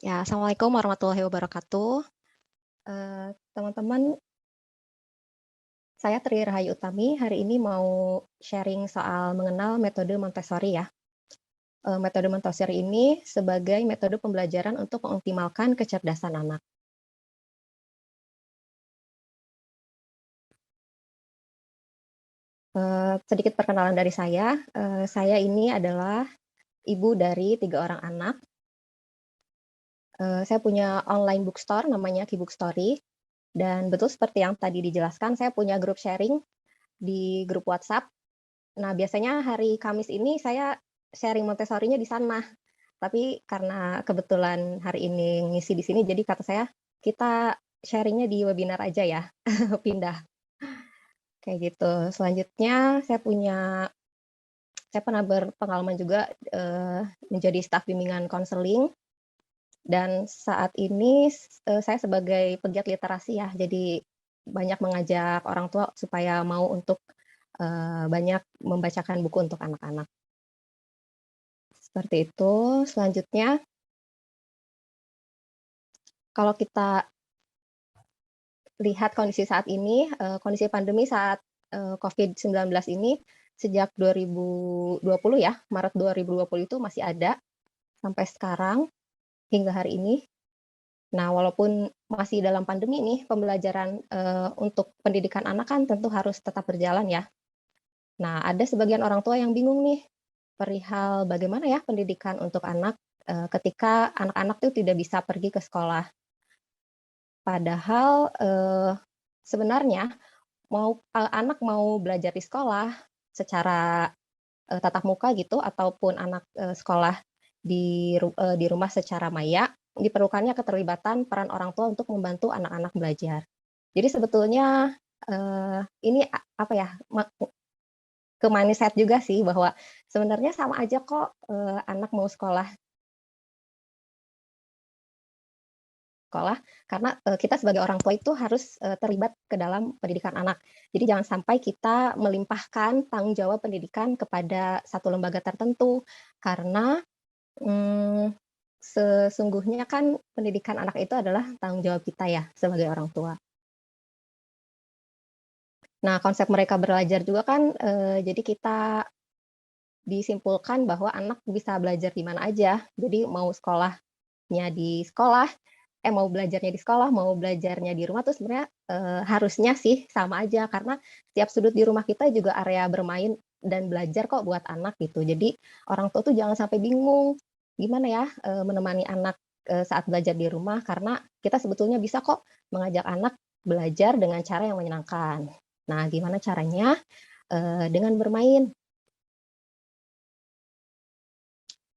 Ya, Assalamualaikum warahmatullahi wabarakatuh. Teman-teman, saya Tri Rahayu Utami. Hari ini mau sharing soal mengenal metode Montessori ya. Metode Montessori ini sebagai metode pembelajaran untuk mengoptimalkan kecerdasan anak. Sedikit perkenalan dari saya. Saya ini adalah ibu dari 3 orang anak. Saya punya online bookstore namanya Ki Bookstory, dan betul seperti yang tadi dijelaskan, saya punya grup sharing di grup WhatsApp. Nah, biasanya hari Kamis ini saya sharing Montessori-nya di sana. Tapi karena kebetulan hari ini ngisi di sini, jadi kata saya, kita sharing-nya di webinar aja ya, pindah, kayak gitu. Selanjutnya saya pernah berpengalaman juga, menjadi staf bimbingan konseling, dan saat ini, saya sebagai pegiat literasi ya, jadi banyak mengajak orang tua supaya mau untuk, banyak membacakan buku untuk anak-anak. Seperti itu. Selanjutnya, kalau kita lihat kondisi saat ini, kondisi pandemi saat, COVID-19 ini, sejak 2020 ya, Maret 2020 itu masih ada, sampai sekarang, hingga hari ini. Nah, walaupun masih dalam pandemi nih, pembelajaran, untuk pendidikan anak kan tentu harus tetap berjalan ya. Nah, ada sebagian orang tua yang bingung nih, perihal bagaimana ya pendidikan untuk anak, ketika anak-anak tuh tidak bisa pergi ke sekolah. Padahal, sebenarnya anak mau belajar di sekolah secara, tatap muka gitu ataupun anak, sekolah di rumah secara maya, diperlukannya keterlibatan peran orang tua untuk membantu anak-anak belajar. Jadi sebetulnya, ini apa ya, ke mindset juga sih bahwa sebenarnya sama aja kok, anak mau sekolah, karena, kita sebagai orang tua itu harus, terlibat ke dalam pendidikan anak. Jadi jangan sampai kita melimpahkan tanggung jawab pendidikan kepada satu lembaga tertentu, karena, mmm, sesungguhnya kan pendidikan anak itu adalah tanggung jawab kita ya, sebagai orang tua. Nah, konsep Merdeka Belajar juga kan, jadi kita disimpulkan bahwa anak bisa belajar di mana aja. Jadi mau sekolahnya di sekolah mau belajarnya di sekolah, mau belajarnya di rumah tuh sebenarnya, harusnya sih sama aja, karena tiap sudut di rumah kita juga area bermain dan belajar kok buat anak gitu. Jadi orang tua tuh jangan sampai bingung, gimana ya, menemani anak, saat belajar di rumah, karena kita sebetulnya bisa kok mengajak anak belajar dengan cara yang menyenangkan. Nah, gimana caranya? Dengan bermain.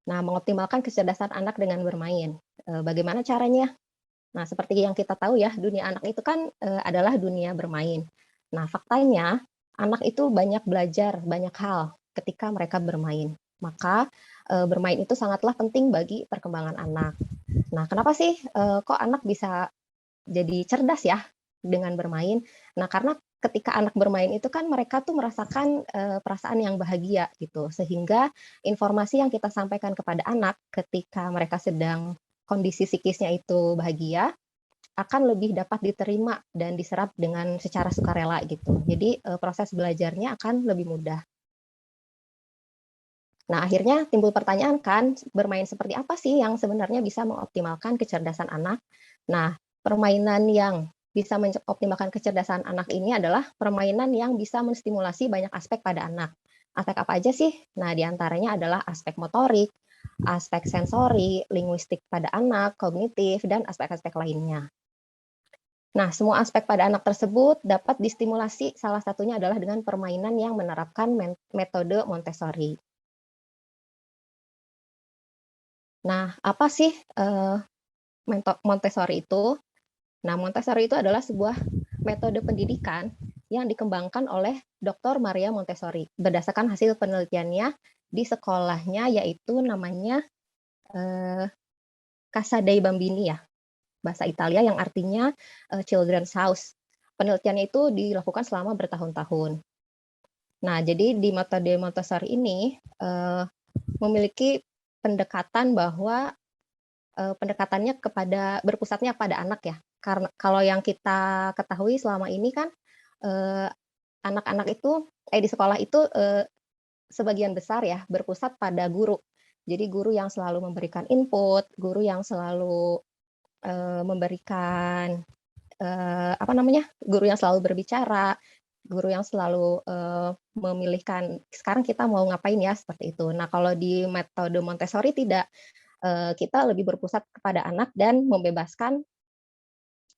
Nah, mengoptimalkan kecerdasan anak dengan bermain. Bagaimana caranya? Nah, seperti yang kita tahu ya, dunia anak itu kan, adalah dunia bermain. Nah, faktanya anak itu banyak belajar banyak hal ketika mereka bermain. Maka, bermain itu sangatlah penting bagi perkembangan anak. Nah, kenapa sih, kok anak bisa jadi cerdas ya dengan bermain? Nah, karena ketika anak bermain itu kan mereka tuh merasakan, perasaan yang bahagia gitu, sehingga informasi yang kita sampaikan kepada anak ketika mereka sedang kondisi psikisnya itu bahagia, akan lebih dapat diterima dan diserap dengan secara sukarela gitu. Jadi, proses belajarnya akan lebih mudah. Nah, akhirnya timbul pertanyaan kan, bermain seperti apa sih yang sebenarnya bisa mengoptimalkan kecerdasan anak? Nah, permainan yang bisa mengoptimalkan kecerdasan anak ini adalah permainan yang bisa menstimulasi banyak aspek pada anak. Aspek apa aja sih? Nah, di antaranya adalah aspek motorik, aspek sensori, linguistik pada anak, kognitif, dan aspek-aspek lainnya. Nah, semua aspek pada anak tersebut dapat distimulasi, salah satunya adalah dengan permainan yang menerapkan metode Montessori. Nah, apa sih, Montessori itu? Nah, Montessori itu adalah sebuah metode pendidikan yang dikembangkan oleh Dr. Maria Montessori, berdasarkan hasil penelitiannya di sekolahnya, yaitu namanya, eee, Casa dei Bambini ya, bahasa Italia yang artinya, children's house. Penelitiannya itu dilakukan selama bertahun-tahun. Nah, jadi di metode Montessori ini, memiliki pendekatan bahwa pendekatannya berpusatnya pada anak ya. Karena kalau yang kita ketahui selama ini kan, eee, anak-anak itu di sekolah itu, sebagian besar ya berpusat pada guru. Jadi guru yang selalu memberikan input, guru yang selalu, memberikan, guru yang selalu berbicara, guru yang selalu, memilihkan, "Sekarang kita mau ngapain ya?" Seperti itu. Nah, kalau di metode Montessori tidak, kita lebih berpusat kepada anak dan membebaskan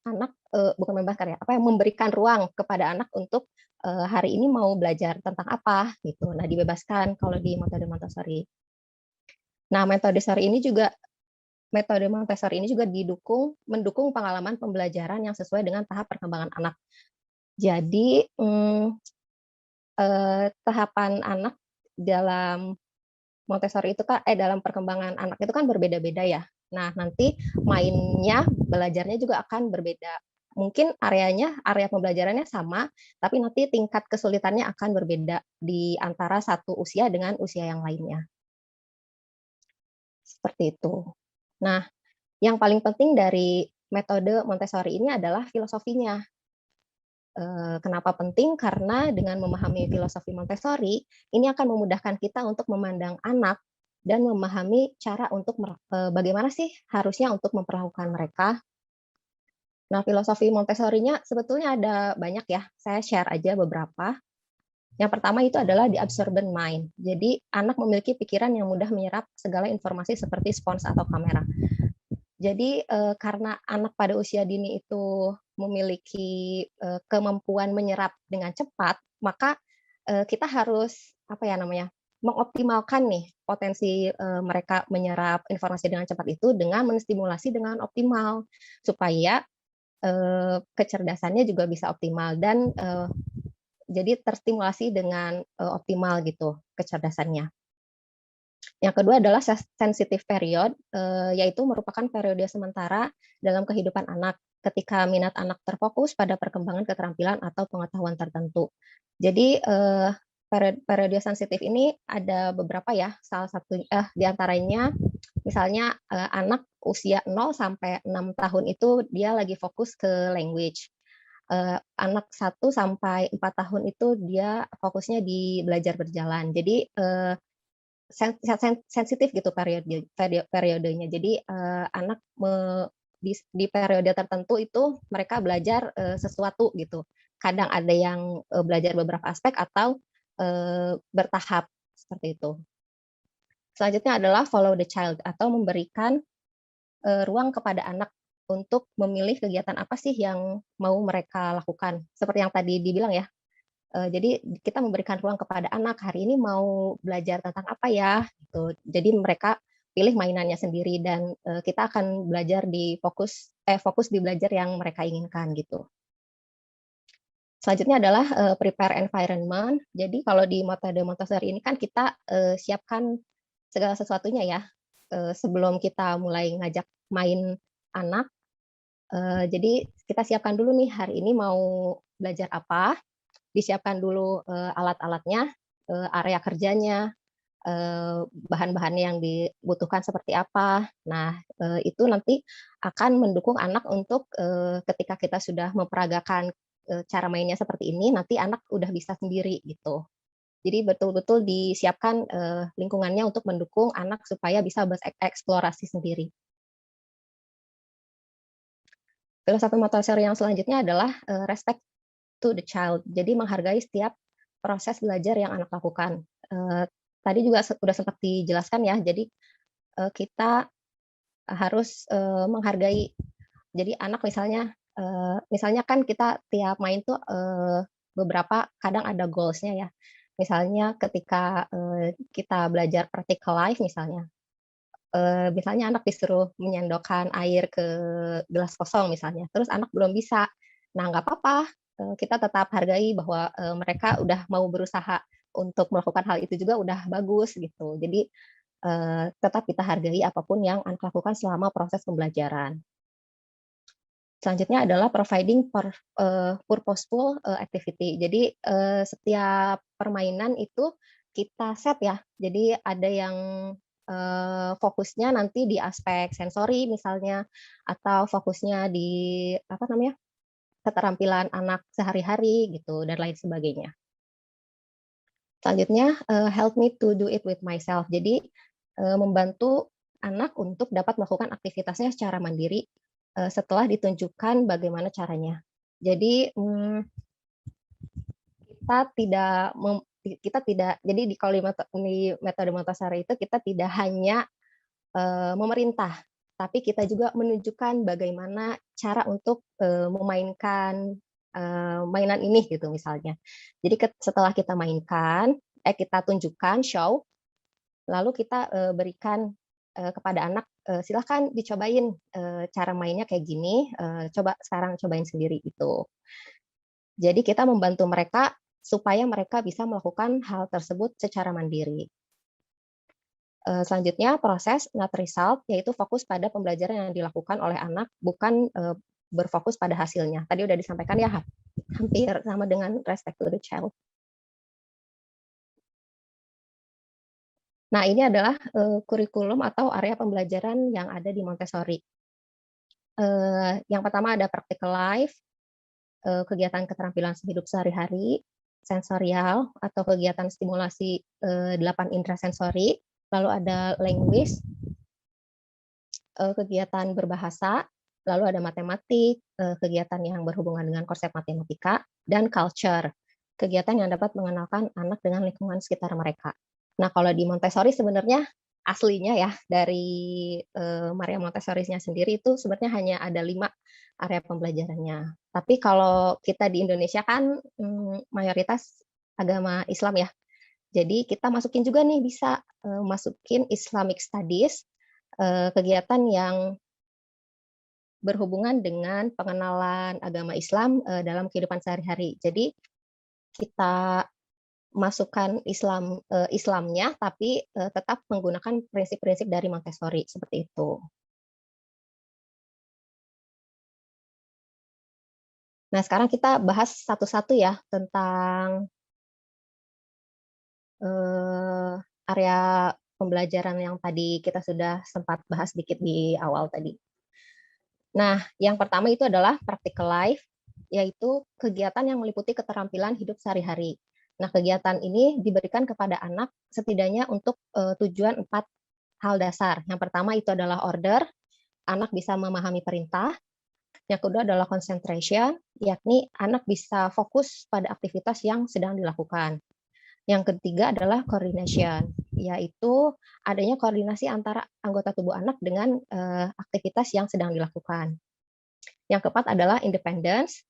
anak, bukan membebaskan ya, memberikan ruang kepada anak untuk, hari ini mau belajar tentang apa, gitu. Nah, dibebaskan kalau di metode Montessori. Nah, metode Montessori ini juga mendukung pengalaman pembelajaran yang sesuai dengan tahap perkembangan anak. Jadi, tahapan anak dalam Montessori itu dalam perkembangan anak itu kan berbeda-beda ya. Nah, nanti belajarnya juga akan berbeda. Mungkin area pembelajarannya sama, tapi nanti tingkat kesulitannya akan berbeda di antara satu usia dengan usia yang lainnya. Seperti itu. Nah, yang paling penting dari metode Montessori ini adalah filosofinya. Kenapa penting? Karena dengan memahami filosofi Montessori, ini akan memudahkan kita untuk memandang anak dan memahami cara untuk bagaimana sih harusnya untuk memperlakukan mereka. Nah, filosofi Montessori-nya sebetulnya ada banyak ya, saya share aja beberapa. Yang pertama itu adalah the absorbent mind. Jadi, anak memiliki pikiran yang mudah menyerap segala informasi seperti spons atau kamera. Jadi, karena anak pada usia dini itu memiliki, kemampuan menyerap dengan cepat, maka, kita harus, mengoptimalkan nih potensi, mereka menyerap informasi dengan cepat itu dengan menstimulasi dengan optimal, supaya, kecerdasannya juga bisa optimal dan, jadi terstimulasi dengan, optimal gitu kecerdasannya. Yang kedua adalah sensitive period, yaitu merupakan periode sementara dalam kehidupan anak, ketika minat anak terfokus pada perkembangan keterampilan atau pengetahuan tertentu. Jadi, periode sensitif ini ada beberapa ya, di antaranya misalnya, anak usia 0 sampai 6 tahun itu dia lagi fokus ke language, anak 1 sampai 4 tahun itu dia fokusnya di belajar berjalan. Jadi, sensitif gitu periodenya. Jadi, anak di periode tertentu itu mereka belajar, sesuatu gitu. Kadang ada yang, belajar beberapa aspek atau, bertahap, seperti itu. Selanjutnya adalah follow the child atau memberikan, ruang kepada anak untuk memilih kegiatan apa sih yang mau mereka lakukan. Seperti yang tadi dibilang ya, jadi kita memberikan ruang kepada anak, hari ini mau belajar tentang apa ya, gitu. Jadi mereka pilih mainannya sendiri dan, kita akan fokus di belajar yang mereka inginkan, gitu. Selanjutnya adalah, prepare environment. Jadi kalau di metode Montessori ini kan kita, siapkan segala sesuatunya ya, sebelum kita mulai ngajak main anak, jadi kita siapkan dulu nih, hari ini mau belajar apa, disiapkan dulu, alat-alatnya, area kerjanya, bahan-bahannya yang dibutuhkan seperti apa. Nah, itu nanti akan mendukung anak untuk, ketika kita sudah memperagakan, cara mainnya seperti ini, nanti anak udah bisa sendiri gitu. Jadi betul-betul disiapkan, lingkungannya untuk mendukung anak supaya bisa bereksplorasi sendiri. Filosofi Montessori yang selanjutnya adalah, respect to the child. Jadi menghargai setiap proses belajar yang anak lakukan. Tadi juga udah sempat dijelaskan ya, jadi, kita harus, menghargai. Jadi anak misalnya kan kita tiap main tuh, beberapa kadang ada goals-nya ya. Misalnya ketika, kita belajar practical life misalnya anak disuruh menyendokkan air ke gelas kosong misalnya, terus anak belum bisa. Nah, nggak apa-apa, kita tetap hargai bahwa, mereka udah mau berusaha untuk melakukan hal itu juga udah bagus gitu. Jadi, tetap kita hargai apapun yang anak lakukan selama proses pembelajaran. Selanjutnya adalah providing purposeful, activity. Jadi, setiap permainan itu kita set ya, jadi ada yang fokusnya nanti di aspek sensori misalnya, atau fokusnya di apa namanya, keterampilan anak sehari-hari gitu dan lain sebagainya. Selanjutnya, help me to do it with myself. Jadi, membantu anak untuk dapat melakukan aktivitasnya secara mandiri, setelah ditunjukkan bagaimana caranya. Jadi, kita tidak jadi kalau di metode Montessori itu kita tidak hanya, memerintah, tapi kita juga menunjukkan bagaimana cara untuk, memainkan, mainan ini gitu misalnya. Jadi setelah kita mainkan, kita tunjukkan, show, lalu kita, berikan, kepada anak, "Silahkan dicobain, cara mainnya kayak gini, coba sekarang cobain sendiri," gitu. Jadi kita membantu mereka supaya mereka bisa melakukan hal tersebut secara mandiri. Selanjutnya proses not result, yaitu fokus pada pembelajaran yang dilakukan oleh anak, bukan, berfokus pada hasilnya. Tadi udah disampaikan ya, hampir sama dengan respect to the child. Nah, ini adalah, kurikulum atau area pembelajaran yang ada di Montessori. Yang pertama ada practical life, kegiatan keterampilan hidup sehari-hari, sensorial atau kegiatan stimulasi, 8 indera sensori, lalu ada language, kegiatan berbahasa, lalu ada matematik, kegiatan yang berhubungan dengan konsep matematika, dan culture, kegiatan yang dapat mengenalkan anak dengan lingkungan sekitar mereka. Nah, kalau di Montessori sebenarnya aslinya ya, dari Maria Montessori-nya sendiri itu sebenarnya hanya ada 5 area pembelajarannya. Tapi kalau kita di Indonesia kan mayoritas agama Islam ya. Jadi kita masukin juga nih bisa masukin Islamic Studies, kegiatan yang berhubungan dengan pengenalan agama Islam dalam kehidupan sehari-hari. Jadi kita masukkan Islamnya, tapi tetap menggunakan prinsip-prinsip dari Montessori, seperti itu. Nah, sekarang kita bahas satu-satu ya tentang area pembelajaran yang tadi kita sudah sempat bahas dikit di awal tadi. Nah, yang pertama itu adalah practical life, yaitu kegiatan yang meliputi keterampilan hidup sehari-hari. Nah, kegiatan ini diberikan kepada anak setidaknya untuk tujuan 4 hal dasar. Yang pertama itu adalah order, anak bisa memahami perintah. Yang kedua adalah concentration, yakni anak bisa fokus pada aktivitas yang sedang dilakukan. Yang ketiga adalah coordination, yaitu adanya koordinasi antara anggota tubuh anak dengan aktivitas yang sedang dilakukan. Yang keempat adalah independence,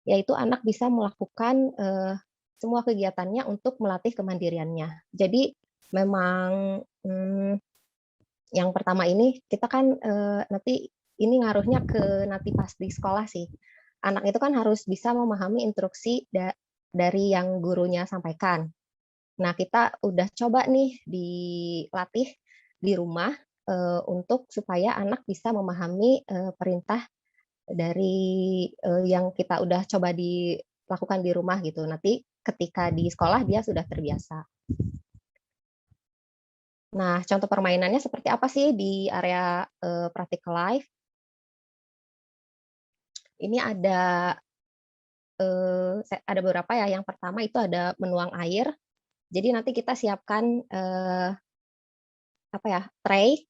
yaitu anak bisa melakukan semua kegiatannya untuk melatih kemandiriannya. Jadi memang yang pertama ini kita kan nanti ini ngaruhnya ke nanti pas di sekolah sih. Anak itu kan harus bisa memahami instruksi dari yang gurunya sampaikan. Nah, kita udah coba nih dilatih di rumah untuk supaya anak bisa memahami perintah dari yang kita udah coba dilakukan di rumah gitu. Nanti ketika di sekolah dia sudah terbiasa. Nah, contoh permainannya seperti apa sih di area practical life? Ini ada beberapa ya. Yang pertama itu ada menuang air. Jadi nanti kita siapkan apa ya, tray.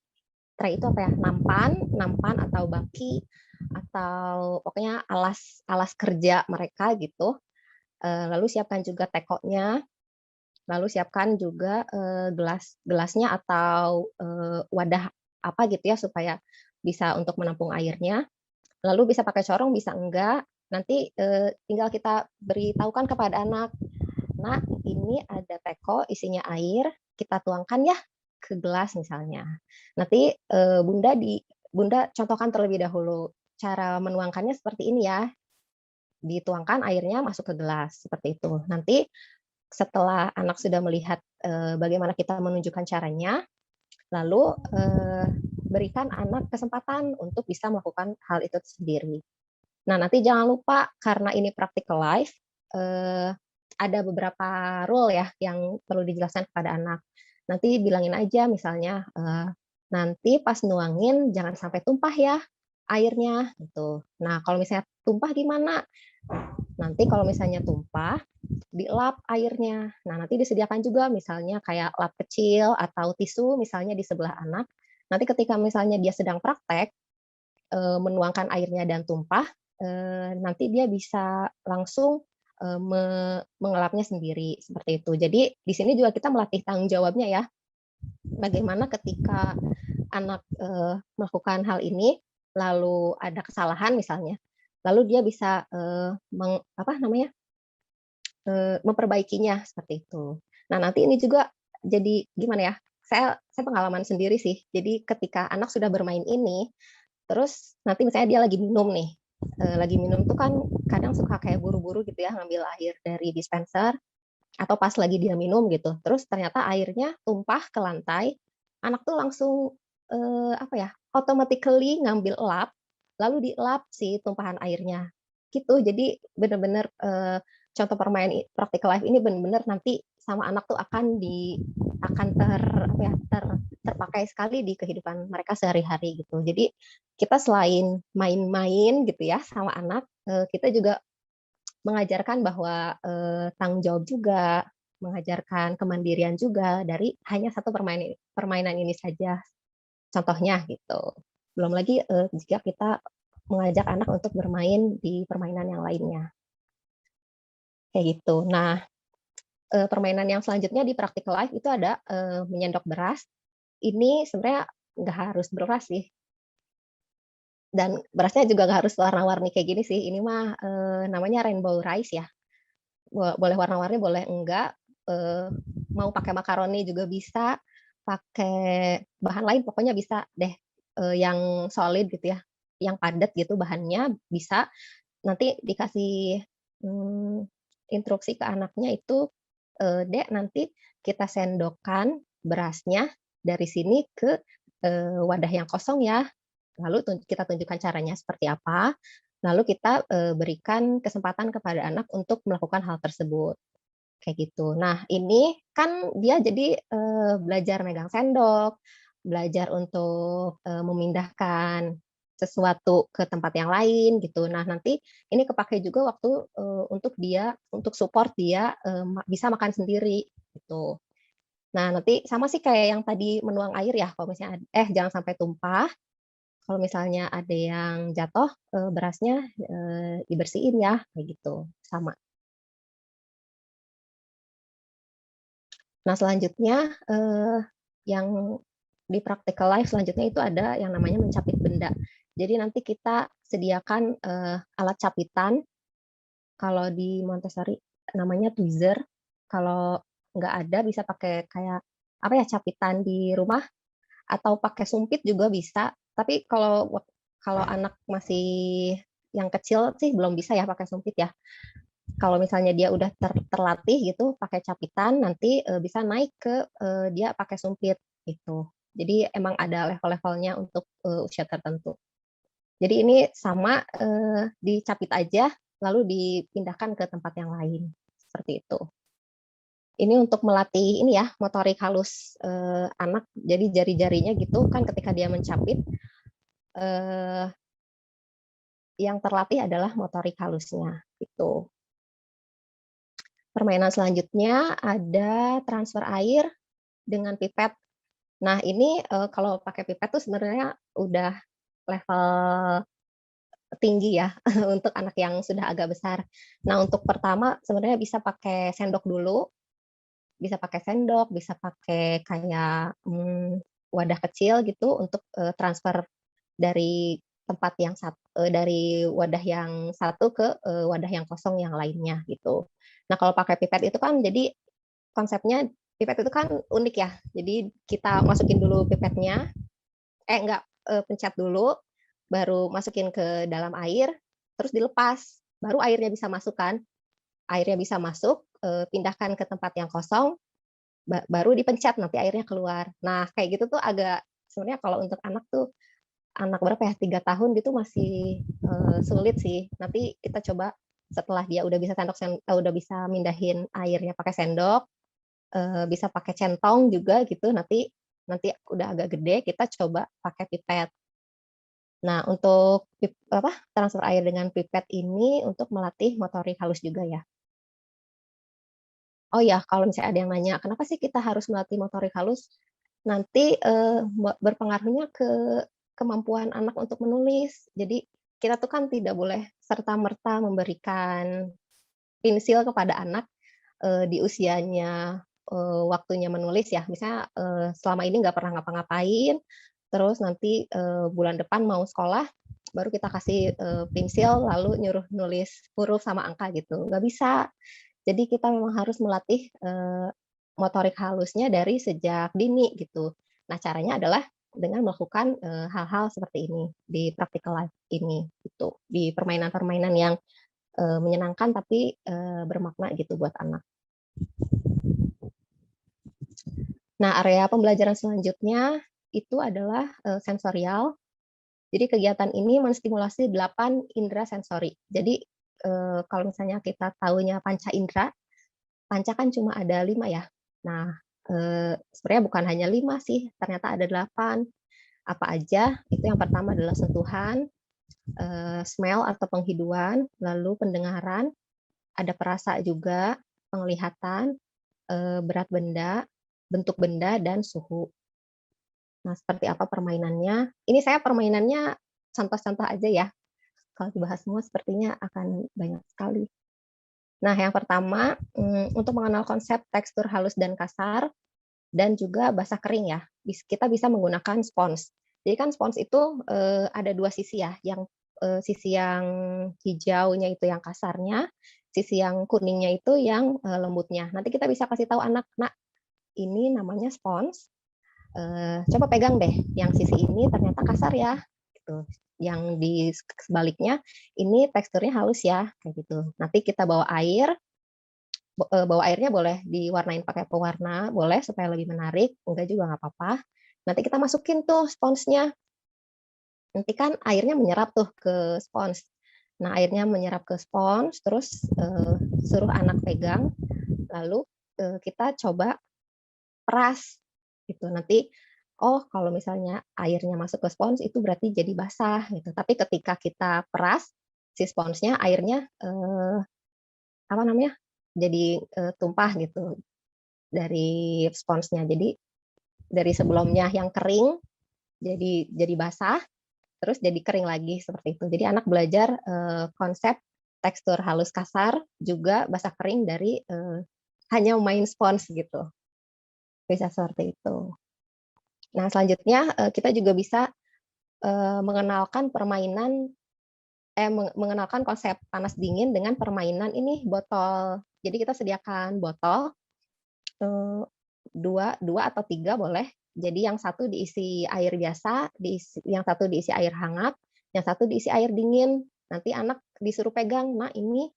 Tray itu apa ya? Nampan atau baki atau pokoknya alas kerja mereka gitu. Lalu siapkan juga tekonya. Lalu siapkan juga gelasnya atau wadah apa gitu ya supaya bisa untuk menampung airnya. Lalu bisa pakai corong, bisa enggak. Nanti tinggal kita beritahukan kepada anak, "Nak, ini ada teko isinya air, kita tuangkan ya ke gelas," misalnya. Nanti Bunda contohkan terlebih dahulu. Cara menuangkannya seperti ini ya, dituangkan airnya masuk ke gelas, seperti itu. Nanti setelah anak sudah melihat bagaimana kita menunjukkan caranya, lalu berikan anak kesempatan untuk bisa melakukan hal itu sendiri. Nah, nanti jangan lupa karena ini practical life, ada beberapa rule ya yang perlu dijelaskan kepada anak. nanti bilangin aja misalnya, nanti pas nuangin jangan sampai tumpah ya airnya gitu. Nah, kalau misalnya tumpah gimana? Nanti kalau misalnya tumpah, dilap airnya. Nah, nanti disediakan juga misalnya kayak lap kecil atau tisu misalnya di sebelah anak. Nanti ketika misalnya dia sedang praktek, menuangkan airnya dan tumpah, nanti dia bisa langsung mengelapnya sendiri seperti itu. Jadi di sini juga kita melatih tanggung jawabnya ya. Bagaimana ketika anak melakukan hal ini, lalu ada kesalahan misalnya, lalu dia bisa memperbaikinya seperti itu. Nah nanti ini juga jadi gimana ya? Saya pengalaman sendiri sih. Jadi ketika anak sudah bermain ini, terus nanti misalnya dia lagi minum nih, lagi minum tuh kan kadang suka kayak buru-buru gitu ya ngambil air dari dispenser atau pas lagi dia minum gitu. Terus ternyata airnya tumpah ke lantai, anak tuh langsung automatically ngambil lap, lalu dilap si tumpahan airnya. Gitu. Jadi benar-benar contoh permainan practical life ini benar-benar nanti sama anak tuh akan terpakai sekali di kehidupan mereka sehari-hari gitu. Jadi kita selain main-main gitu ya sama anak, kita juga mengajarkan bahwa tanggung jawab juga, mengajarkan kemandirian juga dari hanya satu permainan ini saja. Contohnya gitu. Belum lagi jika kita mengajak anak untuk bermain di permainan yang lainnya. Kayak gitu. Nah, permainan yang selanjutnya di practical life itu ada menyendok beras. Ini sebenarnya nggak harus beras sih. Dan berasnya juga nggak harus warna-warni kayak gini sih. Ini mah namanya rainbow rice ya. Boleh warna-warni, boleh enggak. Mau pakai makaroni juga bisa. Pakai bahan lain pokoknya bisa deh. Yang solid gitu ya. Yang padat gitu bahannya bisa. Nanti dikasih instruksi ke anaknya itu, Dek nanti kita sendokkan berasnya dari sini ke wadah yang kosong ya. Lalu kita tunjukkan caranya seperti apa. Lalu kita berikan kesempatan kepada anak untuk melakukan hal tersebut. Kayak gitu. Nah, ini kan dia jadi belajar megang sendok, belajar untuk memindahkan sesuatu ke tempat yang lain gitu. Nah, nanti ini kepakai juga waktu untuk support dia bisa makan sendiri gitu. Nah, nanti sama sih kayak yang tadi menuang air ya, kalau misalnya jangan sampai tumpah. Kalau misalnya ada yang jatuh berasnya dibersihin ya, kayak gitu. Sama. Nah, selanjutnya yang di practical life selanjutnya itu ada yang namanya mencapit benda. Jadi nanti kita sediakan alat capitan. Kalau di Montessori namanya tweezer. Kalau nggak ada bisa pakai kayak apa ya capitan di rumah atau pakai sumpit juga bisa. Tapi kalau kalau anak masih yang kecil sih belum bisa ya pakai sumpit ya. Kalau misalnya dia udah terlatih gitu pakai capitan, nanti bisa naik ke dia pakai sumpit gitu. Jadi emang ada level-levelnya untuk usia tertentu. Jadi ini sama dicapit aja, lalu dipindahkan ke tempat yang lain seperti itu. Ini untuk melatih ini ya motorik halus anak. Jadi jari-jarinya gitu kan ketika dia mencapit, yang terlatih adalah motorik halusnya gitu. Permainan selanjutnya ada transfer air dengan pipet. Nah, ini kalau pakai pipet tuh sebenarnya udah level tinggi ya untuk anak yang sudah agak besar. Nah, untuk pertama sebenarnya bisa pakai sendok dulu, bisa pakai sendok, bisa pakai kayak wadah kecil gitu untuk transfer dari tempat yang dari wadah yang satu ke wadah yang kosong yang lainnya gitu. Nah, kalau pakai pipet itu kan jadi konsepnya pipet itu kan unik ya. Jadi kita masukin dulu pipetnya, enggak pencet dulu, baru masukin ke dalam air, terus dilepas, baru airnya bisa masuk kan. Airnya bisa masuk, pindahkan ke tempat yang kosong, baru dipencet nanti airnya keluar. Nah, kayak gitu tuh agak sebenarnya kalau untuk anak tuh anak berapa ya 3 tahun gitu masih sulit sih. Nanti kita coba setelah dia udah bisa udah bisa mindahin airnya pakai sendok, bisa pakai centong juga gitu, nanti nanti udah agak gede kita coba pakai pipet. Nah, untuk transfer air dengan pipet ini untuk melatih motorik halus juga ya. Oh ya, kalau misalnya ada yang nanya, "Kenapa sih kita harus melatih motorik halus?" Nanti, berpengaruhnya ke kemampuan anak untuk menulis. Jadi, kita tuh kan tidak boleh serta-merta memberikan pensil kepada anak, di usianya, waktunya menulis ya. Misalnya, selama ini nggak pernah ngapa-ngapain, terus nanti, bulan depan mau sekolah, baru kita kasih, pensil, lalu nyuruh nulis huruf sama angka gitu, nggak bisa. Jadi kita memang harus melatih, motorik halusnya dari sejak dini gitu. Nah, caranya adalah dengan melakukan, hal-hal seperti ini, di practical life ini gitu, di permainan-permainan yang, menyenangkan tapi, bermakna gitu buat anak. Nah, area pembelajaran selanjutnya itu adalah, sensorial. Jadi kegiatan ini menstimulasi 8 indera sensori. Jadi, kalau misalnya kita tahunya panca indera, panca kan cuma ada 5 ya. Nah, sebenarnya bukan hanya 5 sih, ternyata ada 8. Apa aja? Itu yang pertama adalah sentuhan, smell atau penghiduan, lalu pendengaran, ada perasa juga, penglihatan, berat benda, bentuk benda, dan suhu. Nah, seperti apa permainannya? Ini saya permainannya contoh-contoh aja ya. Kalau dibahas semua sepertinya akan banyak sekali. Nah, yang pertama, untuk mengenal konsep tekstur halus dan kasar, dan juga basah kering ya. Kita bisa menggunakan spons. Jadi kan spons itu, ada 2 sisi ya, yang, sisi yang hijaunya itu yang kasarnya, sisi yang kuningnya itu yang, lembutnya. Nanti kita bisa kasih tahu anak, "Nak, ini namanya spons, coba pegang deh, yang sisi ini ternyata kasar ya," gitu. Yang di sebaliknya, "Ini teksturnya halus ya," kayak gitu. Nanti kita bawa air, bawa airnya boleh diwarnain pakai pewarna, boleh supaya lebih menarik, enggak juga nggak apa-apa. Nanti kita masukin tuh sponsnya, nanti kan airnya menyerap tuh ke spons. Nah, airnya menyerap ke spons, terus, suruh anak pegang, lalu, kita coba peras, gitu. Nanti, oh kalau misalnya airnya masuk ke spons itu berarti jadi basah gitu, tapi ketika kita peras, si sponsnya airnya, apa namanya, jadi, tumpah gitu dari sponsnya. Jadi dari sebelumnya yang kering jadi basah, terus jadi kering lagi seperti itu. Jadi anak belajar, konsep tekstur halus kasar, juga basah kering dari, hanya main spons gitu, bisa seperti itu. Nah, selanjutnya, kita juga bisa, mengenalkan permainan mengenalkan konsep panas dingin dengan permainan ini botol. Jadi kita sediakan botol, eee, 2 atau 3 boleh. Jadi yang satu diisi air biasa, yang satu diisi air hangat, yang satu diisi air dingin. Nanti anak disuruh pegang, "Nah, ini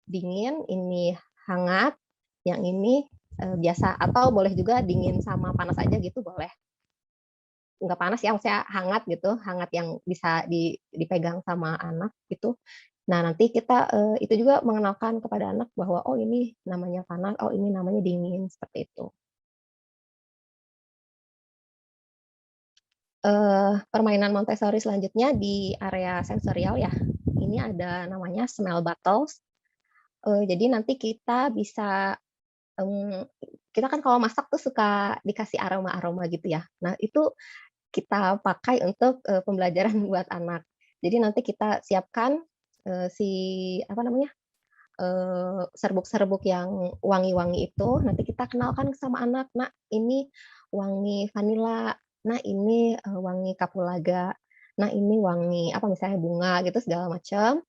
dingin, ini hangat, yang ini, biasa." Atau boleh juga dingin sama panas aja gitu boleh. Nggak panas ya, maksudnya hangat gitu, hangat yang bisa dipegang sama anak gitu. Nah, nanti kita, itu juga mengenalkan kepada anak bahwa, "Oh, ini namanya panas, oh ini namanya dingin," seperti itu. Permainan Montessori selanjutnya di area sensorial ya, ini ada namanya smell battles. Jadi nanti kita bisa, kita kan kalau masak tuh suka dikasih aroma-aroma gitu ya. Nah, itu kita pakai untuk, pembelajaran buat anak. Jadi nanti kita siapkan, si apa namanya, serbuk-serbuk yang wangi-wangi itu, nanti kita kenalkan sama anak, "Nak, ini wangi vanila, nah ini, wangi kapulaga, nah ini wangi," apa misalnya bunga gitu segala macam.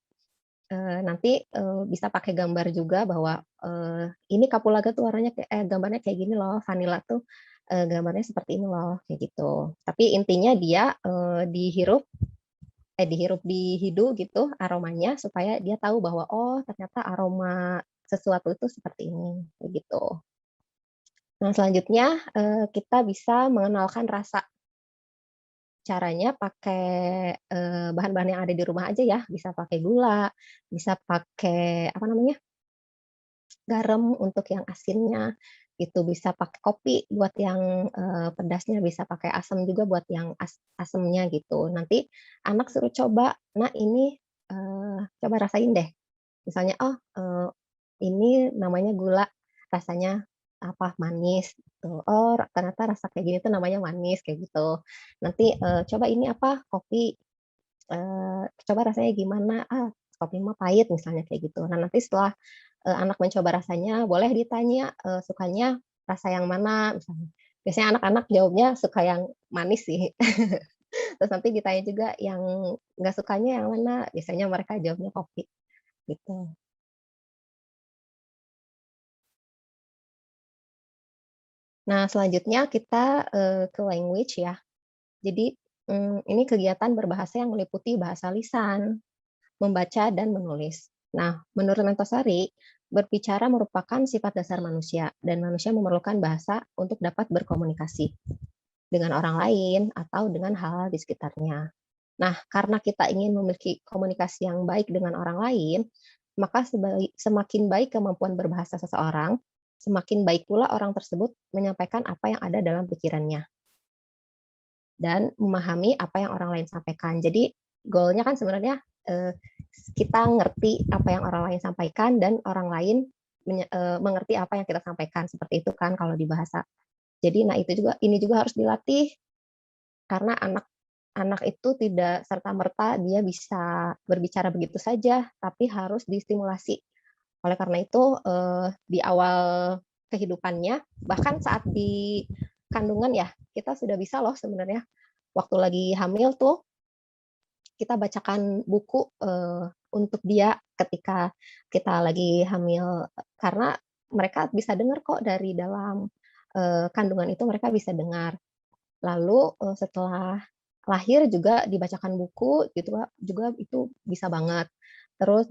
Nanti, bisa pakai gambar juga bahwa, "Ini kapulaga tuh warnanya gambarnya kayak gini loh, vanila tuh, gambarnya seperti ini loh," kayak gitu. Tapi intinya dia, dihirup di hidung gitu aromanya supaya dia tahu bahwa, oh ternyata aroma sesuatu itu seperti ini, kayak gitu. Nah, selanjutnya, kita bisa mengenalkan rasa. Caranya pakai, bahan-bahan yang ada di rumah aja ya, bisa pakai gula, bisa pakai apa namanya, garam untuk yang asinnya. Itu bisa pakai kopi buat yang, pedasnya, bisa pakai asam juga buat yang asemnya gitu. Nanti anak suruh coba, "Nak ini, coba rasain deh." Misalnya, "Oh, ini namanya gula, rasanya apa, manis," gitu. "Oh, ternyata rasa kayak gini tuh namanya manis," kayak gitu. Nanti, "Coba ini apa, kopi, coba rasanya gimana?" "Ah, kopi mah pahit," misalnya kayak gitu. Nah, nanti setelah, anak mencoba rasanya, boleh ditanya, sukanya rasa yang mana misalnya. Biasanya anak-anak jawabnya suka yang manis sih. Terus nanti ditanya juga yang nggak sukanya yang mana, biasanya mereka jawabnya kopi, gitu. Nah, selanjutnya kita, ke language ya. Jadi, ini kegiatan berbahasa yang meliputi bahasa lisan, membaca, dan menulis. Nah, menurut Mentosari, berbicara merupakan sifat dasar manusia, dan manusia memerlukan bahasa untuk dapat berkomunikasi dengan orang lain atau dengan hal di sekitarnya. Nah, karena kita ingin memiliki komunikasi yang baik dengan orang lain, maka semakin baik kemampuan berbahasa seseorang, semakin baik pula orang tersebut menyampaikan apa yang ada dalam pikirannya dan memahami apa yang orang lain sampaikan. Jadi goalnya kan sebenarnya, kita ngerti apa yang orang lain sampaikan dan orang lain mengerti apa yang kita sampaikan, seperti itu kan kalau di bahasa. Jadi nah ini juga harus dilatih karena anak itu tidak serta-merta dia bisa berbicara begitu saja, tapi harus distimulasi. Oleh karena itu, di awal kehidupannya, bahkan saat di kandungan ya, kita sudah bisa loh sebenarnya, waktu lagi hamil tuh, kita bacakan buku, untuk dia ketika kita lagi hamil, karena mereka bisa dengar kok dari dalam, kandungan itu mereka bisa dengar. Lalu, setelah lahir juga dibacakan buku gitu, Kak, juga itu bisa banget. Terus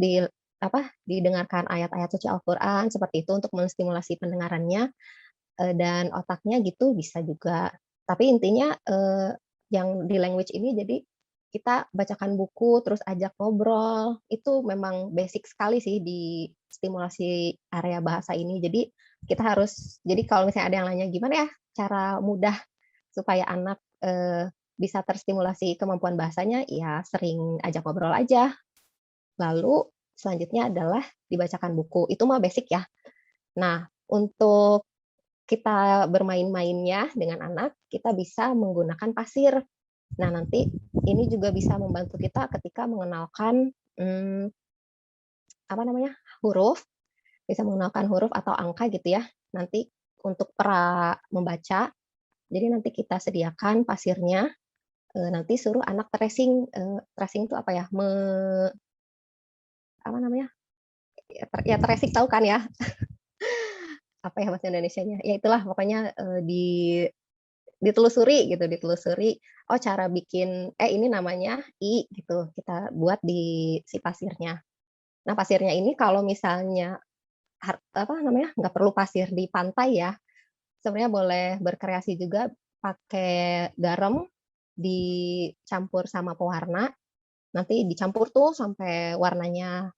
didengarkan ayat-ayat suci Al-Qur'an seperti itu untuk menstimulasi pendengarannya, dan otaknya gitu bisa juga. Tapi intinya, yang di language ini jadi kita bacakan buku, terus ajak ngobrol, itu memang basic sekali sih di stimulasi area bahasa ini. Jadi kalau misalnya ada yang nanya, "Gimana ya cara mudah supaya anak, bisa terstimulasi kemampuan bahasanya?" Ya sering ajak ngobrol aja. Lalu selanjutnya adalah dibacakan buku, itu mah basic ya. Nah, untuk kita bermain-mainnya dengan anak, kita bisa menggunakan pasir. Nah, nanti ini juga bisa membantu kita ketika mengenalkan, apa namanya, huruf, bisa mengenalkan huruf atau angka gitu ya. Nanti untuk membaca, jadi nanti kita sediakan pasirnya, nanti suruh anak tracing, tracing itu apa ya, apa namanya, ya tracing tahu kan ya? Apa ya bahasa Indonesianya? Ya itulah pokoknya, ditelusuri gitu, ditelusuri, oh cara bikin ini namanya "i" gitu, kita buat di si pasirnya. Nah, pasirnya ini kalau misalnya apa namanya, nggak perlu pasir di pantai ya, sebenarnya boleh berkreasi juga pakai garam, dicampur sama pewarna, nanti dicampur tuh sampai warnanya,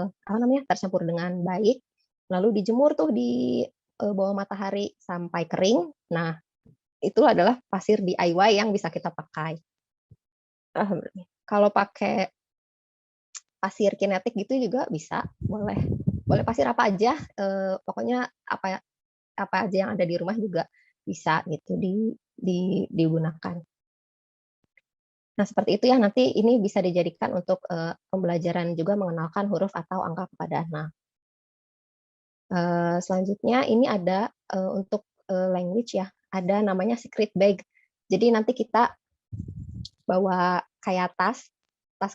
apa namanya, tercampur dengan baik, lalu dijemur tuh di, bawah matahari sampai kering. Nah, itu adalah pasir DIY yang bisa kita pakai. Kalau pakai pasir kinetik gitu juga bisa, boleh. Boleh pasir apa aja, pokoknya apa aja yang ada di rumah juga bisa gitu digunakan. Nah, seperti itu ya, nanti ini bisa dijadikan untuk, pembelajaran juga mengenalkan huruf atau angka kepada anak. Selanjutnya ini ada, untuk, language ya, ada namanya secret bag. Jadi nanti kita bawa kayak tas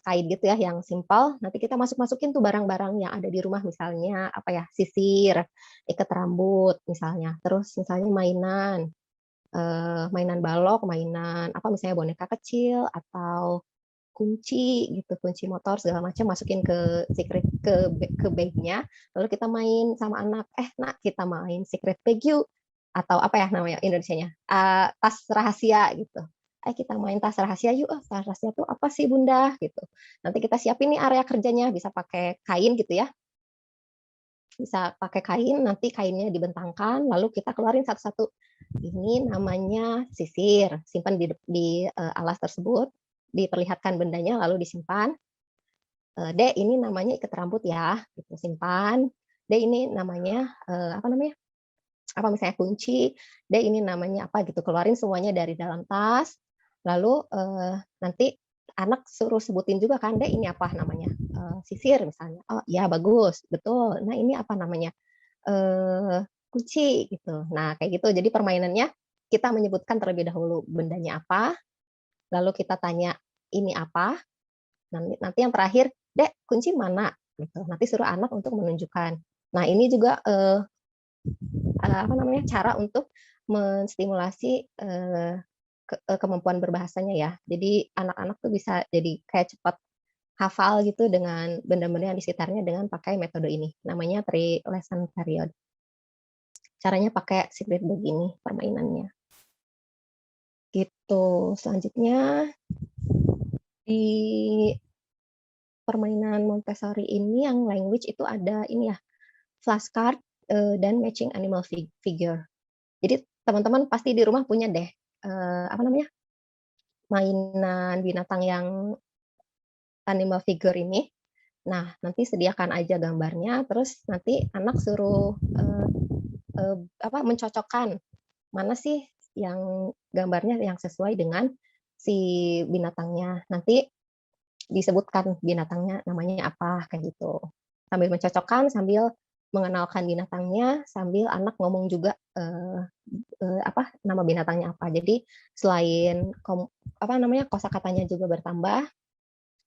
kain gitu ya yang simpel, nanti kita masukin tuh barang-barang yang ada di rumah, misalnya apa ya, sisir, ikat rambut misalnya, terus misalnya mainan balok, mainan apa misalnya boneka kecil atau kunci gitu, kunci motor segala macam masukin ke secret ke bag-nya, lalu kita main sama anak, "Eh, Nak, kita main secret bag yuk," atau apa ya namanya Indonesianya, tas rahasia gitu. "Eh, kita main tas rahasia yuk, ah, tas rahasia tuh apa sih Bunda?" Gitu. Nanti kita siapin nih area kerjanya, bisa pakai kain gitu ya, Bisa pakai kain, nanti kainnya dibentangkan, lalu kita keluarin satu-satu. Ini namanya sisir, simpan di alas tersebut, diperlihatkan bendanya lalu disimpan. D, ini namanya ikat rambut ya, gitu, simpan. D, ini namanya, apa namanya, apa misalnya kunci. D, ini namanya apa gitu, keluarin semuanya dari dalam tas, lalu, nanti anak suruh sebutin juga kan, D, ini apa namanya, sisir misalnya. Oh, ya bagus, betul. Nah, ini apa namanya? Kunci gitu. Nah, kayak gitu. Jadi permainannya kita menyebutkan terlebih dahulu bendanya apa, lalu kita tanya, "Ini apa?" Nanti nanti yang terakhir, "Dek, kunci mana?" Gitu. Nanti suruh anak untuk menunjukkan. Nah, ini juga, apa namanya, cara untuk menstimulasi, kemampuan berbahasanya ya. Jadi anak-anak tuh bisa jadi kayak cepat hafal gitu dengan benda-benda yang di sekitarnya dengan pakai metode ini. Namanya 3 lesson period. Caranya pakai secret begini permainannya, gitu. Selanjutnya di permainan Montessori ini yang language itu ada ini ya, flashcard, dan matching animal figure. Jadi teman-teman pasti di rumah punya deh, apa namanya, mainan binatang yang animal figure ini. Nah, nanti sediakan aja gambarnya, terus nanti anak suruh, apa, mencocokkan mana sih yang gambarnya yang sesuai dengan si binatangnya. Nanti disebutkan binatangnya namanya apa, kayak gitu. Sambil mencocokkan, sambil mengenalkan binatangnya, sambil anak ngomong juga, apa, nama binatangnya apa. Jadi selain apa namanya, kosakatanya juga bertambah,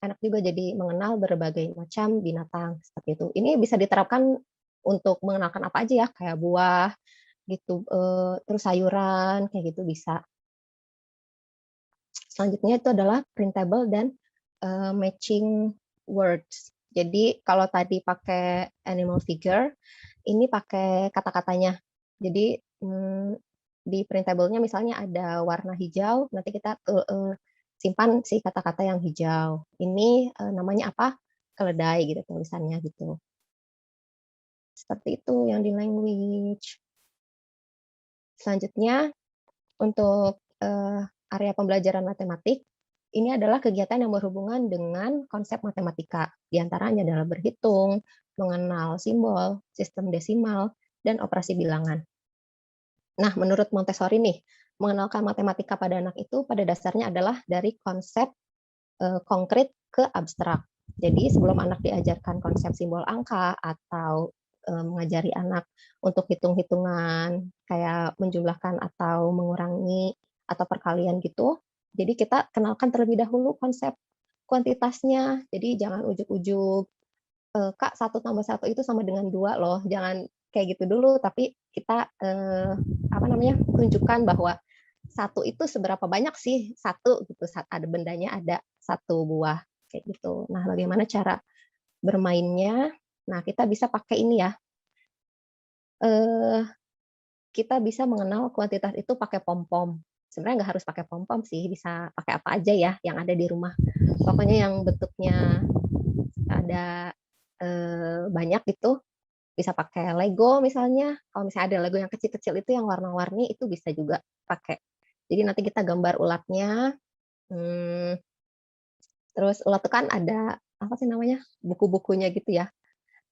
anak juga jadi mengenal berbagai macam binatang, seperti itu. Ini bisa diterapkan untuk mengenalkan apa aja ya, kayak buah gitu, terus sayuran, kayak gitu bisa. Selanjutnya itu adalah printable dan, matching words. Jadi kalau tadi pakai animal figure, ini pakai kata-katanya. Jadi, di printable-nya misalnya ada warna hijau, nanti kita, simpan si kata-kata yang hijau. Ini, namanya apa, keledai gitu tulisannya gitu. Seperti itu yang di language. Selanjutnya untuk, area pembelajaran matematik, ini adalah kegiatan yang berhubungan dengan konsep matematika. Di antaranya adalah berhitung, mengenal simbol, sistem desimal, dan operasi bilangan. Nah, menurut Montessori nih, mengenalkan matematika pada anak itu pada dasarnya adalah dari konsep, konkret ke abstrak. Jadi sebelum anak diajarkan konsep simbol angka atau, mengajari anak untuk hitung-hitungan, kayak menjumlahkan atau mengurangi atau perkalian gitu, jadi kita kenalkan terlebih dahulu konsep kuantitasnya. Jadi jangan ujug-ujug, "Kak, 1 tambah 1 itu sama dengan 2 loh." Jangan kayak gitu dulu, tapi kita, apa namanya, tunjukkan bahwa satu itu seberapa banyak sih satu gitu, ada bendanya ada satu buah, kayak gitu. Nah, bagaimana cara bermainnya? Nah, kita bisa pakai ini ya, eee, kita bisa mengenal kuantitas itu pakai pom-pom. Sebenarnya nggak harus pakai pom-pom sih, bisa pakai apa aja ya yang ada di rumah. Pokoknya yang bentuknya ada, banyak gitu, bisa pakai Lego misalnya. Kalau misalnya ada Lego yang kecil-kecil itu yang warna-warni, itu bisa juga pakai. Jadi nanti kita gambar ulatnya, mmm, terus ulat itu kan ada, apa sih namanya, buku-bukunya gitu ya,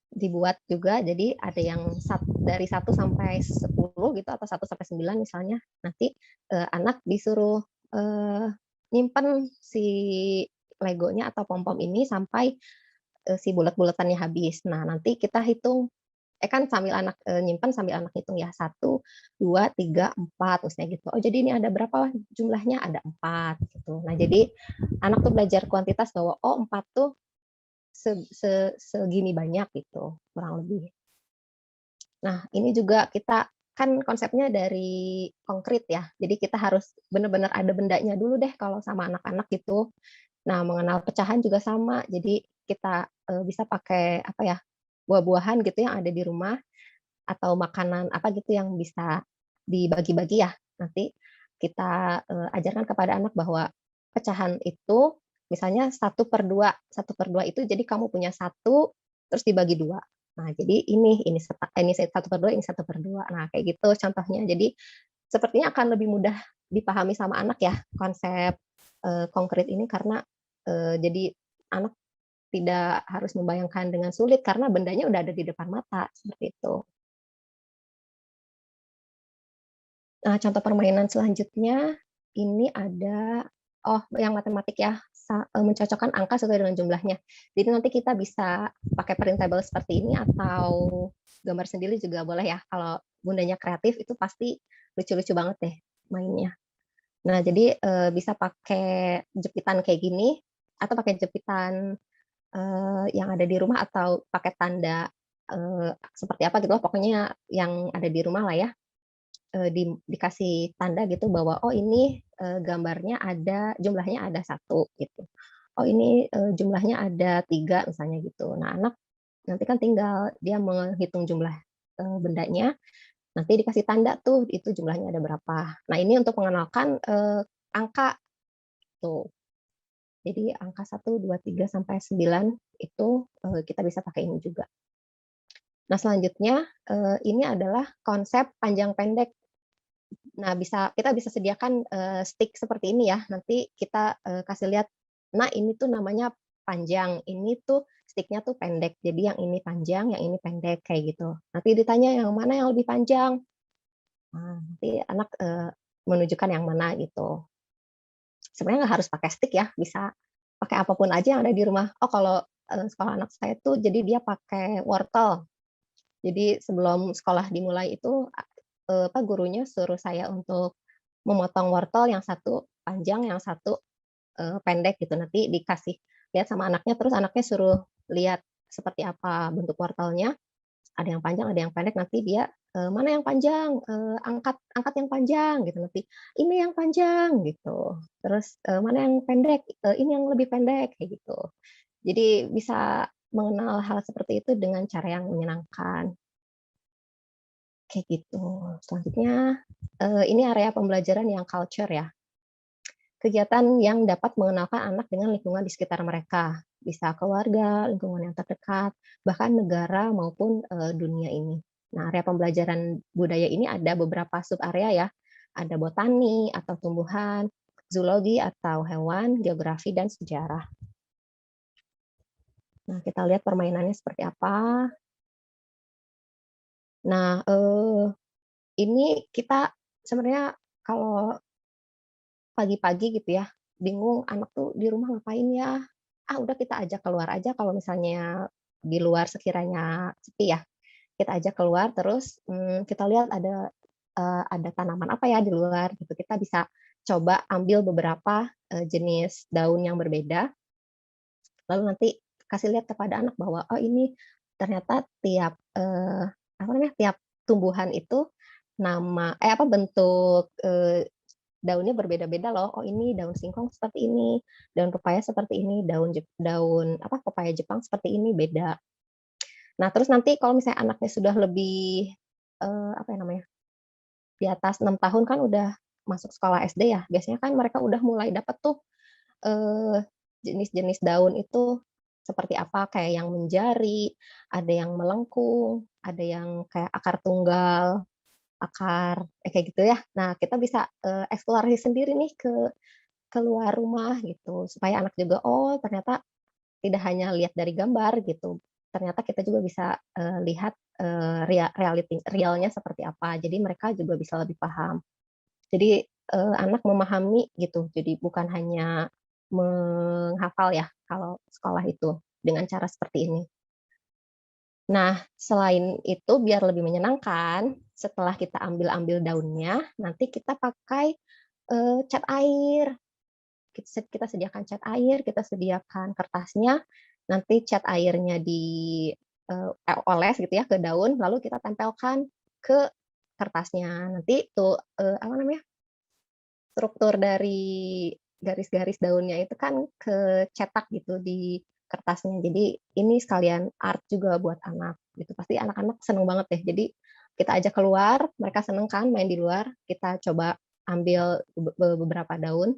dibuat juga. Jadi ada yang dari 1 sampai 10 gitu, atau 1 sampai 9 misalnya. Nanti, anak disuruh, nyimpen si Legonya atau pom-pom ini sampai, si bulat-bulatannya habis. Nah, nanti kita hitung, kan sambil anak, nyimpen sambil anak hitung ya, 1, 2, 3, 4, misalnya gitu. Oh, jadi ini ada berapa jumlahnya? Ada 4 gitu. Nah, jadi anak tuh belajar kuantitas bahwa, oh, 4 tuh segini banyak gitu, kurang lebih. Nah, ini juga kita kan konsepnya dari konkret ya, jadi kita harus benar-benar ada bendanya dulu deh kalau sama anak-anak gitu. Nah, mengenal pecahan juga sama, jadi kita, bisa pakai apa ya, buah-buahan gitu yang ada di rumah, atau makanan apa gitu yang bisa dibagi-bagi ya. Nanti kita, ajarkan kepada anak bahwa pecahan itu misalnya 1/2, 1/2 itu jadi kamu punya 1 terus dibagi 2. Nah, jadi ini 1/2, ini 1/2. Nah, kayak gitu contohnya. Jadi sepertinya akan lebih mudah dipahami sama anak ya, konsep konkret ini karena jadi anak tidak harus membayangkan dengan sulit karena bendanya udah ada di depan mata, seperti itu. Nah, contoh permainan selanjutnya ini ada yang matematik ya, mencocokkan angka sesuai dengan jumlahnya. Jadi nanti kita bisa pakai printable seperti ini atau gambar sendiri juga boleh ya. Kalau bundanya kreatif itu pasti lucu-lucu banget deh mainnya. Nah, jadi bisa pakai jepitan kayak gini atau pakai jepitan yang ada di rumah atau pakai tanda seperti apa gitu loh, pokoknya yang ada di rumah lah ya. Dikasih tanda gitu bahwa oh ini gambarnya ada jumlahnya ada satu gitu. Oh ini jumlahnya ada tiga misalnya gitu. Nah anak nanti kan tinggal dia menghitung jumlah bendanya, nanti dikasih tanda tuh itu jumlahnya ada berapa. Nah ini untuk mengenalkan angka tuh. Jadi angka 1, 2, 3 sampai 9 itu kita bisa pakai ini juga. Nah selanjutnya ini adalah konsep panjang pendek. Nah, kita bisa sediakan stick seperti ini ya. Nanti kita kasih lihat, nah ini tuh namanya panjang, ini tuh sticknya tuh pendek. Jadi yang ini panjang, yang ini pendek kayak gitu. Nanti ditanya yang mana yang lebih panjang. Nah, nanti anak menunjukkan yang mana gitu. Sebenarnya nggak harus pakai stick ya, bisa pakai apapun aja yang ada di rumah. Oh kalau sekolah anak saya tuh jadi dia pakai wortel. Jadi sebelum sekolah dimulai itu apa gurunya suruh saya untuk memotong wortel yang satu panjang, yang satu pendek gitu. Nanti dikasih lihat sama anaknya, terus anaknya suruh lihat seperti apa bentuk wortelnya. Ada yang panjang, ada yang pendek. Nanti dia mana yang panjang, angkat angkat yang panjang gitu. Nanti ini yang panjang gitu. Terus mana yang pendek, ini yang lebih pendek kayak gitu. Jadi bisa mengenal hal seperti itu dengan cara yang menyenangkan. Kayak gitu. Selanjutnya, ini area pembelajaran yang culture ya. Kegiatan yang dapat mengenalkan anak dengan lingkungan di sekitar mereka. Bisa keluarga, lingkungan yang terdekat, bahkan negara maupun dunia ini. Nah, area pembelajaran budaya ini ada beberapa sub area ya. Ada botani atau tumbuhan, zoologi atau hewan, geografi dan sejarah. Nah, kita lihat permainannya seperti apa. Nah, ini kita sebenarnya kalau pagi-pagi gitu ya, bingung anak tuh di rumah ngapain ya, udah kita ajak keluar aja kalau misalnya di luar sekiranya sepi ya, kita ajak keluar terus, kita lihat ada tanaman apa ya di luar gitu, kita bisa coba ambil beberapa, jenis daun yang berbeda, lalu nanti kasih lihat kepada anak bahwa, oh ini ternyata tiap, apa namanya, tiap tumbuhan itu bentuk, daunnya berbeda-beda loh. Oh ini daun singkong seperti ini, daun pepaya seperti ini, pepaya Jepang seperti ini, beda. Nah, terus nanti kalau misalnya anaknya sudah lebih, apa ya namanya, di atas 6 tahun kan udah masuk sekolah SD ya, biasanya kan mereka udah mulai dapat tuh, jenis-jenis daun itu seperti apa, kayak yang menjari, ada yang melengkung, ada yang kayak akar tunggal, kayak gitu ya. Nah, kita bisa, eksplorasi sendiri nih keluar rumah gitu, supaya anak juga, oh ternyata tidak hanya lihat dari gambar gitu, ternyata kita juga bisa, lihat, realnya seperti apa, jadi mereka juga bisa lebih paham. Jadi, anak memahami gitu, jadi bukan hanya menghafal ya, kalau sekolah itu, dengan cara seperti ini. Nah, selain itu biar lebih menyenangkan, setelah kita ambil-ambil daunnya, nanti kita pakai, cat air. Kita sediakan cat air, kita sediakan kertasnya, nanti cat airnya oles gitu ya ke daun, lalu kita tempelkan ke kertasnya. Nanti tuh, apa namanya, struktur dari garis-garis daunnya itu kan kecetak gitu di kertasnya. Jadi ini sekalian art juga buat anak gitu. Pasti anak-anak seneng banget deh. Jadi kita ajak keluar, mereka seneng kan main di luar, kita coba ambil beberapa daun,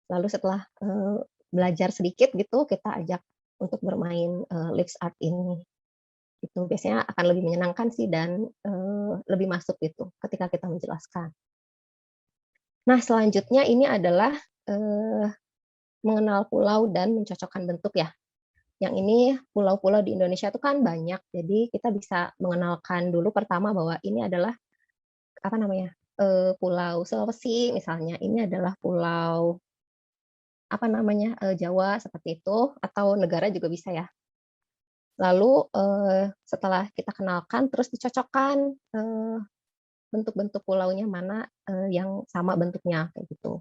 lalu setelah, belajar sedikit gitu, kita ajak untuk bermain, lips art ini. Itu biasanya akan lebih menyenangkan sih dan lebih masuk gitu ketika kita menjelaskan. Nah, selanjutnya ini adalah mengenal pulau dan mencocokkan bentuk ya. Yang ini pulau-pulau di Indonesia itu kan banyak, jadi kita bisa mengenalkan dulu pertama bahwa ini adalah apa namanya, Pulau Sulawesi misalnya, ini adalah pulau apa namanya, Jawa seperti itu, atau negara juga bisa ya. Lalu, setelah kita kenalkan terus dicocokkan, bentuk-bentuk pulaunya mana, yang sama bentuknya, kayak gitu.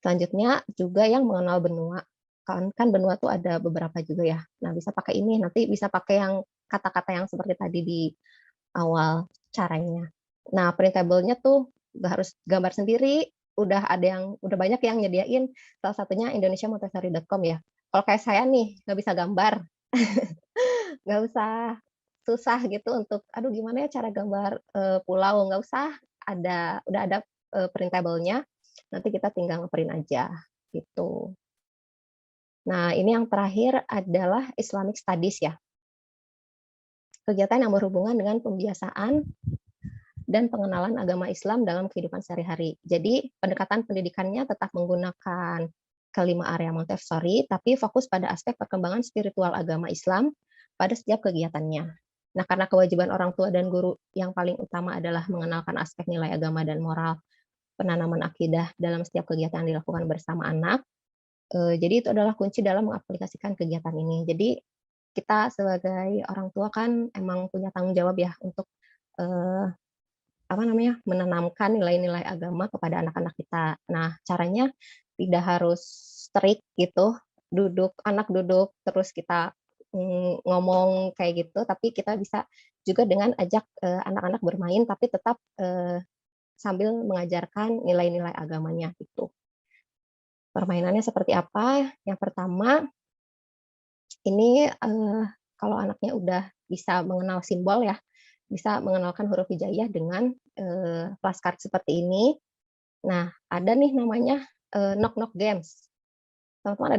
Selanjutnya juga yang mengenal benua, kan benua tuh ada beberapa juga ya. Nah, bisa pakai ini, nanti bisa pakai yang kata-kata yang seperti tadi di awal caranya. Nah, printable-nya tuh nggak harus gambar sendiri, udah banyak yang nyediain, salah satunya indonesiamontessori.com ya. Kalau kayak saya nih, nggak bisa gambar, nggak usah susah gitu untuk, "Aduh gimana ya cara gambar, pulau?" Nggak usah, udah ada, printable-nya, nanti kita tinggal nge-print aja, gitu. Nah, ini yang terakhir adalah Islamic Studies ya, kegiatan yang berhubungan dengan pembiasaan dan pengenalan agama Islam dalam kehidupan sehari-hari. Jadi, pendekatan pendidikannya tetap menggunakan kelima area Montessori, tapi fokus pada aspek perkembangan spiritual agama Islam pada setiap kegiatannya. Nah, karena kewajiban orang tua dan guru yang paling utama adalah mengenalkan aspek nilai agama dan moral, penanaman akidah dalam setiap kegiatan yang dilakukan bersama anak, jadi itu adalah kunci dalam mengaplikasikan kegiatan ini. Jadi, kita sebagai orang tua kan emang punya tanggung jawab ya untuk, eee, apa namanya, menanamkan nilai-nilai agama kepada anak-anak kita. Nah, caranya tidak harus strict gitu, anak duduk terus kita, ngomong kayak gitu, tapi kita bisa juga dengan ajak, anak-anak bermain tapi tetap, sambil mengajarkan nilai-nilai agamanya gitu. Permainannya seperti apa? Yang pertama, ini, kalau anaknya udah bisa mengenal simbol ya, bisa mengenalkan huruf hijaiyah dengan, flashcard seperti ini. Nah, ada nih namanya, knock knock games. Teman-teman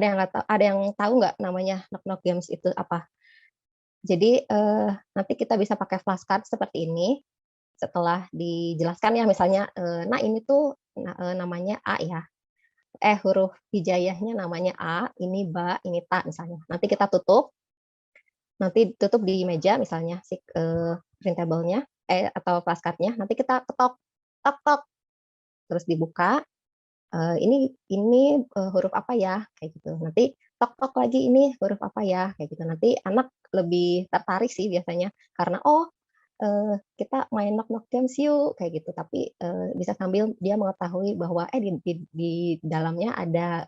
ada yang tahu nggak namanya knock knock games itu apa? Jadi, nanti kita bisa pakai flashcard seperti ini, setelah dijelaskan ya misalnya, "Nah ini tuh namanya A ya, huruf hijaiyahnya namanya A, ini ba, ini ta," misalnya. Nanti tutup di meja misalnya si, printable-nya, atau flashcard-nya, nanti kita ketok, tok tok, terus dibuka, ini huruf apa ya? Kayak gitu. Nanti tok tok lagi, ini huruf apa ya? Kayak gitu. Nanti anak lebih tertarik sih biasanya karena, "Oh, kita main knock knock games yuk," kayak gitu. Tapi, bisa sambil dia mengetahui bahwa, di dalamnya ada,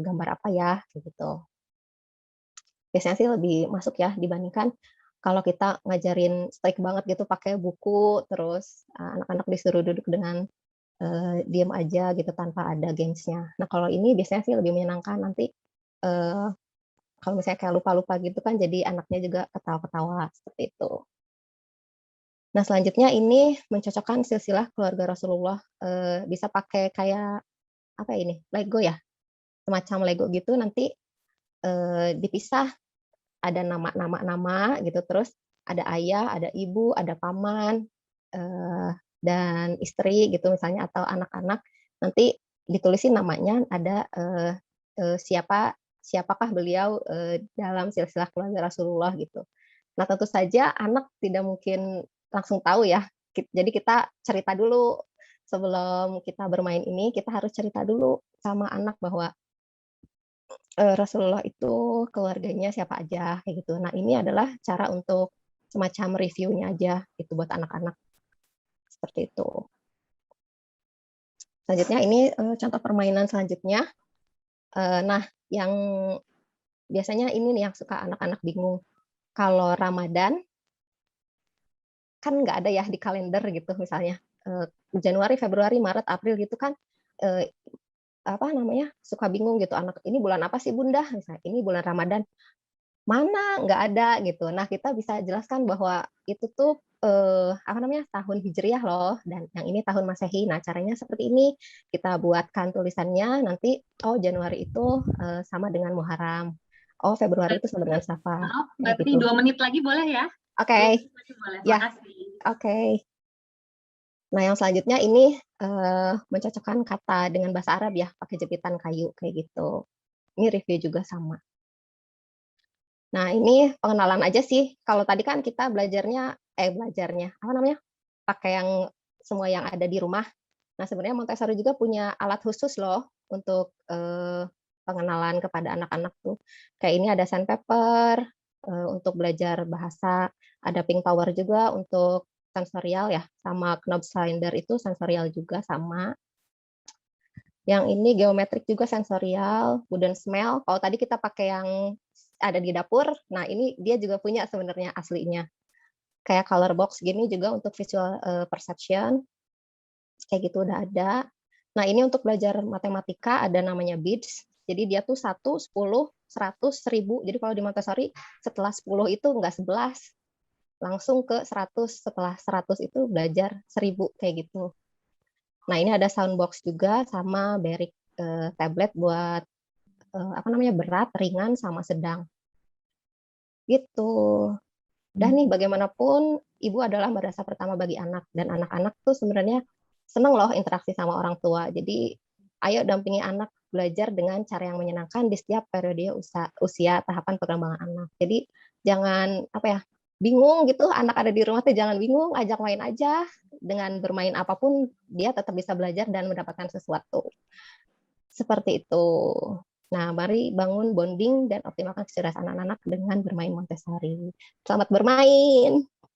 gambar apa ya, kayak gitu. Biasanya sih lebih masuk ya dibandingkan kalau kita ngajarin strict banget gitu pakai buku, terus, anak-anak disuruh duduk dengan, diem aja gitu tanpa ada games-nya. Nah, kalau ini biasanya sih lebih menyenangkan nanti, eee, kalau misalnya kayak lupa-lupa gitu kan jadi anaknya juga ketawa-ketawa, seperti itu. Nah, selanjutnya ini mencocokkan silsilah keluarga Rasulullah, bisa pakai kayak apa ya ini, Lego ya, semacam Lego gitu nanti, dipisah. Ada nama gitu, terus ada ayah, ada ibu, ada paman, eee, dan istri gitu misalnya atau anak-anak, nanti ditulisin namanya ada, siapakah beliau, dalam silsilah keluarga Rasulullah gitu. Nah, tentu saja anak tidak mungkin langsung tahu ya, jadi kita cerita dulu sebelum kita bermain ini, kita harus cerita dulu sama anak bahwa Rasulullah itu keluarganya siapa aja, kayak gitu. Nah, ini adalah cara untuk semacam reviewnya aja gitu buat anak-anak, seperti itu. Selanjutnya ini, contoh permainan selanjutnya. Nah, yang biasanya ini nih yang suka anak-anak bingung. Kalau Ramadan, kan nggak ada ya di kalender gitu misalnya, Januari, Februari, Maret, April gitu kan, eee, apa namanya, suka bingung gitu anak, "Ini bulan apa sih Bunda?" Misalnya, "Ini bulan Ramadan." Mana, nggak ada gitu. Nah, kita bisa jelaskan bahwa itu tuh, apa namanya, tahun Hijriah loh, dan yang ini tahun Masehi. Nah, caranya seperti ini, kita buatkan tulisannya nanti, oh Januari itu, sama dengan Muharram, oh Februari itu sama dengan Safar, Maaf, kayak Mbak Pri, gitu. 2 menit lagi boleh ya? Oke, Boleh, boleh. ya, Makasih. oke. Nah, yang selanjutnya ini mencocokkan kata dengan bahasa Arab ya, pakai jepitan kayu kayak gitu. Ini review juga sama. Nah, ini pengenalan aja sih. Kalau tadi kan kita belajarnya apa namanya? Pakai yang semua yang ada di rumah. Nah, sebenarnya Montessori juga punya alat khusus loh untuk pengenalan kepada anak-anak tuh. Kayak ini ada sandpaper untuk belajar bahasa, ada pink power juga untuk sensorial ya, sama Knobslider itu sensorial juga sama. Yang ini geometrik juga sensorial, wooden smell. Kalau tadi kita pakai yang ada di dapur, nah ini dia juga punya sebenarnya aslinya. Kayak color box gini juga untuk visual perception, kayak gitu udah ada. Nah ini untuk belajar matematika ada namanya BIDS. Jadi dia tuh 1, 10, 100, 1000. Jadi kalau di Montessori setelah 10 itu enggak 11, langsung ke 100. Setelah 100 itu belajar 1000 kayak gitu. Nah ini ada soundbox juga sama Beric tablet buat apa namanya berat, ringan, sama sedang. Gitu. Dan nih bagaimanapun ibu adalah madrasah pertama bagi anak dan anak-anak tuh sebenarnya seneng loh interaksi sama orang tua. Jadi ayo dampingi anak belajar dengan cara yang menyenangkan di setiap periode usia tahapan perkembangan anak. Jadi jangan apa ya bingung gitu anak ada di rumah tuh jangan bingung, ajak main aja dengan bermain apapun dia tetap bisa belajar dan mendapatkan sesuatu. Seperti itu. Nah, mari bangun bonding dan optimalkan kecerdasan anak-anak dengan bermain Montessori. Selamat bermain.